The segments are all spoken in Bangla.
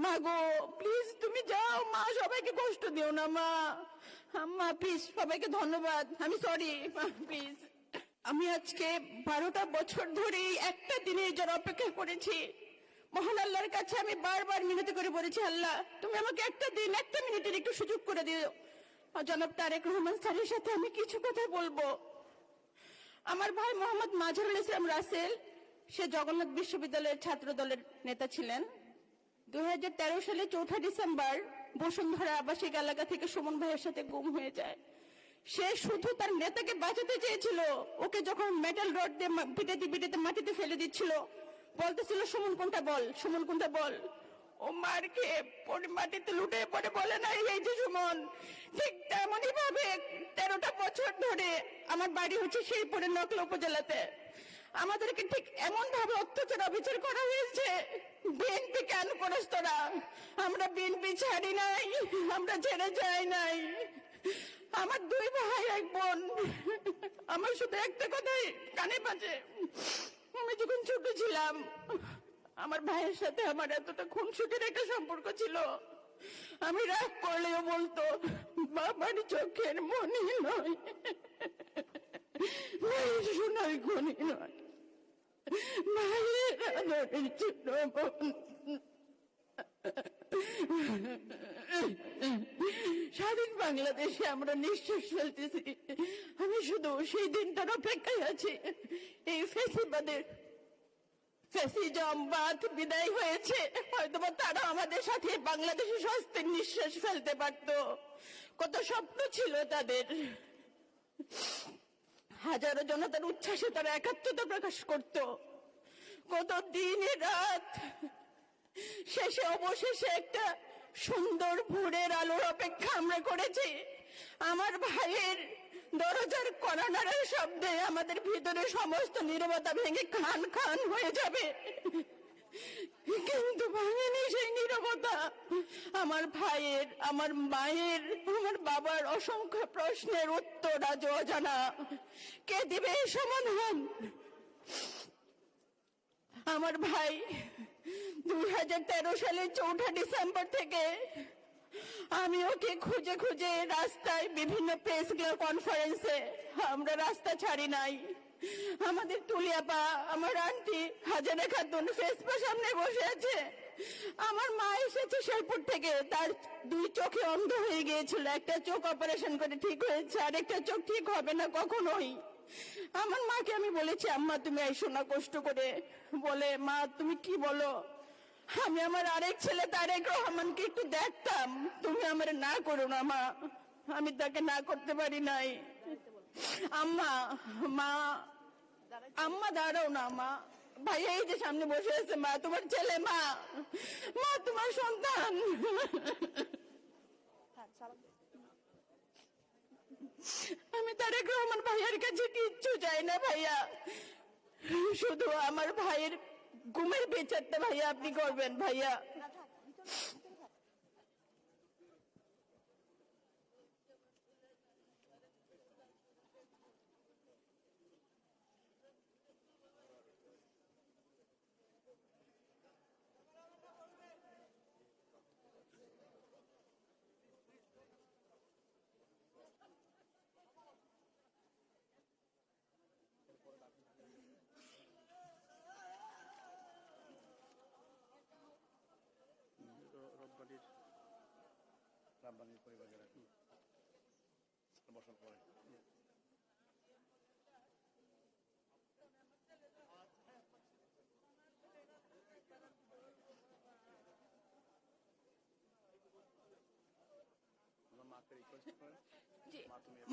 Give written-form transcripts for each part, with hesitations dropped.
মা গো প্লিজ তুমি যাও, মা সবাইকে কষ্ট দিও না মা। মা প্লিজ, সবাইকে ধন্যবাদ, আমি সরি মা প্লিজ। আমি আজকে 12টা বছর ধরে একটা দিনের জন্য অপেক্ষা করেছি। মহান আল্লাহর কাছে আমি বারবার মিনতি করে বলেছি, আল্লাহ তুমি আমাকে একটা দিন, একটা মিনিটের একটু সুযোগ করে দিও। জনাব তারেক রহমান স্যারের সাথে আমি কিছু কথা বলবো। আমার ভাই মোহাম্মদ মাজহারুল ইসলাম রাসেল, সে জগন্নাথ বিশ্ববিদ্যালয়ের ছাত্র দলের নেতা ছিলেন। 2013 সালে 4 ডিসেম্বর বসুন্ধরা আবাসিক এলাকা থেকে সুমন ভাইয়ের সাথে গুম হয়ে যায়। সে শুধু তার নেতাকে বাঁচাতে চেয়েছিল। ওকে যখন মেটাল রড দিয়ে পিটাতে পিটাতে মাটিতে ফেলে দিচ্ছিল, বলতেছিল সুমন কোনটা বল, সুমন কোনটা বল। ও মার খেয়ে পরে মাটিতে লুটে পড়ে বলে নাই এই যে সুমন। ঠিক তেমনই ভাবে 13টা বছর ধরে আমার বাড়ি হচ্ছে শেরপুরের নকলা উপজেলাতে। আমাদেরকে ঠিক এমন ভাবে অত্যাচার অবিচার করা হয়েছে। বিএনপি কেন করিস তোরা? আমরা বিএনপি ছাড়ি নাই, আমরা ছেড়ে যাই নাই। আমার 2 ভাই 1 বোন। আমার শুধু একটা কথাই কানে বাজে, আমি যখন ছোট ছিলাম আমার ভাইয়ের সাথে আমার এতটা খুনসুটির একটা সম্পর্ক ছিল। আমি রাগ করলেও বলতো বাবার চোখের মনি নয়, ভাইয়ের সোনার খনি নয়, ভাইয়ের আদরের ছিল বোন। স্বাধীন বাংলাদেশে আমরা নিঃশ্বাস ফেলতেছি। আমি শুধু সেই দিনটার অপেক্ষায় আছি। এই ফ্যাসিজমবাদ বিদায় হয়েছে, হয়তোবা তারা আমাদের সাথে বাংলাদেশে স্বস্তির নিঃশ্বাস ফেলতে পারত। কত স্বপ্ন ছিল তাদের, হাজারো জনতার উচ্ছ্বাসে তারা একাত্মতা প্রকাশ করত। কত দিন রাত, শেষে অবশেষে একটা সুন্দর ভোরের আলোর অপেক্ষা আমরা করেছি। আমার ভাইয়ের দরজার কড়া নাড়ার শব্দে আমাদের ভিতরে সমস্ত নীরবতা ভেঙে খান খান হয়ে যাবে, কিন্তু ভাঙেনি সেই নীরবতা। আমার ভাইয়ের, আমার মায়ের, আমার বাবার অসংখ্য প্রশ্নের উত্তর আজ অজানা। কে দিবে এই সমাধান? আমার ভাই 2013 সালের 4 ডিসেম্বর থেকে আমি ওকে খুঁজে খুঁজে রাস্তায়, বিভিন্ন প্রেস কনফারেন্সে, আমরা রাস্তা ছাড়ি নাই। আমাদের তুলিয়াপা, আমার আন্টি হাজারা খাতুন ফেসপা সামনে বসে আছে। আমার মা এসেছে শেরপুর থেকে, তার 2 চোখে অন্ধ হয়ে গিয়েছিল। একটা চোখ অপারেশন করে ঠিক হয়েছে, আর একটা চোখ ঠিক হবে না কখনোই। আমার মাকে আমি বলেছি, আম্মা তুমি আইসো না কষ্ট করে। বলে, মা তুমি কি বলো? আমি আমার আরেক ছেলে তারেক রহমানকে একটু দেখতাম, তুমি আমার না করো না মা। আমি তাকে না করতে পারি নাই। আম্মা, মা, আম্মা দাঁড়াও না মা। ভাই এই যে সামনে বসে আছে, মা তোমার ছেলে, মা, মা তোমার সন্তান। আমি তারেক রহমান ভাইয়ার কাছে কিচ্ছু চাই না ভাইয়া, শুধু আমার ভাইয়ের ঘুমের বিচারটা ভাইয়া আপনি করবেন ভাইয়া। রাব্বানির পরিবারের বসার পরে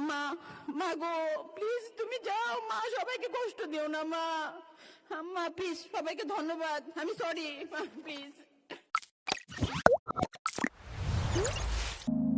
মা, মা গো প্লিজ তুমি যাও, মা সবাইকে কষ্ট দিও না মা। মা প্লিজ, সবাইকে ধন্যবাদ, আমি সরি মা প্লিজ।